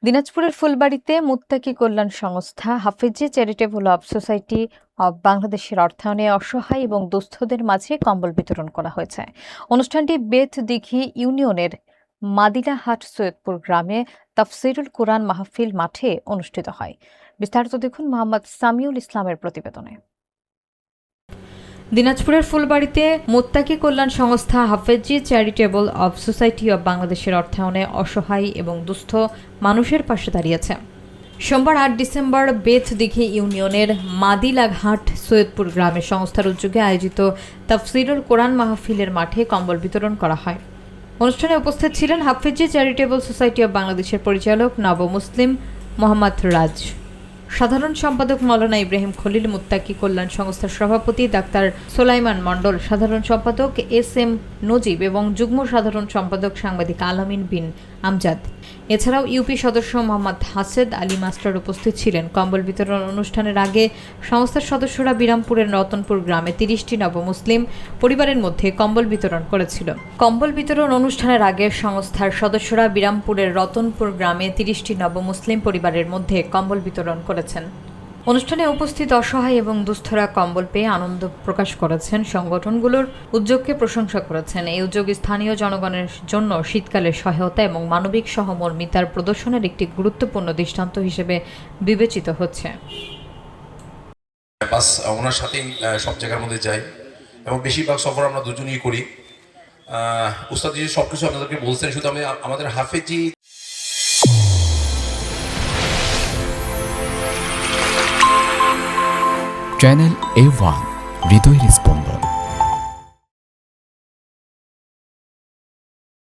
দিনাজপুরের ফুলবাড়ীতে মুত্তাকি কল্যাণ সংস্থা Hafezi charitable of society of বাংলাদেশের অর্থায়নে অসহায় এবং দুস্থদের মাঝে কম্বল বিতরণ করা হয়েছে। অনুষ্ঠানটি বেতদিঘি ইউনিয়নের মাদিনাহাট সৈয়দপুর গ্রামে তাফসিরুল কুরআন মাহফিল মাঠে অনুষ্ঠিত হয়। বিস্তারিত দেখুন মোহাম্মদ সামিউল ইসলামের প্রতিবেদনে। দিনাজপুরের ফুলবাড়ীতে মুত্তাকি কল্যাণ সংস্থা Hafezi charitable of society of বাংলাদেশের অর্থায়নে অসহায় এবং দুস্থ মানুষের পাশে দাঁড়িয়েছে। সোমবার ৮ ডিসেম্বর বেতদিঘি ইউনিয়নের মাদিলাঘাট সৈয়দপুর গ্রামে সংস্থার উদ্যোগে আয়োজিত তাফসিরুল কোরআন মাহফিলের মাঠে কম্বল বিতরণ করা হয়। অনুষ্ঠানে উপস্থিত ছিলেন হাফেজি চ্যারিটেবল সোসাইটি অব বাংলাদেশের পরিচালক নব মুসলিম মোহাম্মদ রাজ, সাধারণ সম্পাদক মাওলানা ইব্রাহিম খলিল, মুত্তাকি কল্যাণ সংস্থার সভাপতি ডাক্তার সোলাইমান মণ্ডল, সাধারণ সম্পাদক এস.এম. নজিব এবং যুগ্ম সাধারণ সম্পাদক সাংবাদিক আলামিন বিন আমজাদ। এছাড়াও ইউপি সদস্য মোহাম্মদ হাসেদ আলী মাস্টার উপস্থিত ছিলেন। কম্বল বিতরণ অনুষ্ঠানের আগে সংস্থার সদস্যরা বিরামপুরের রতনপুর গ্রামে ৩০টি নবমুসলিম পরিবারের মধ্যে কম্বল বিতরণ করেছিল। কম্বল বিতরণ অনুষ্ঠানের আগে সংস্থার সদস্যরা বিরামপুরের রতনপুর গ্রামে ৩০টি নবমুসলিম পরিবারের মধ্যে কম্বল বিতরণ করেছেন। অনুষ্ঠানে উপস্থিত অসহায় এবং দুস্থরা কম্বল পেয়ে আনন্দ প্রকাশ করেছেন। সংগঠনগুলোর উদ্যোগকে প্রশংসা করেছেন। এই উদ্যোগ স্থানীয় জনগণের জন্য শীতকালে সহায়তা এবং মানবিক সহমর্মিতার প্রদর্শনের একটি গুরুত্বপূর্ণ দৃষ্টান্ত হিসেবে বিবেচিত হচ্ছে। ওনার সাথেই সব জায়গার মধ্যে যাই এবং বেশিরভাগ সফর আমরা দুজনেই করি। উস্তাদ জি সবকিছু আপনাদেরকে বলছেন, শুধু আমি আমাদের হাফেজি চ্যানেল A1 হৃদয়ের স্পন্দন।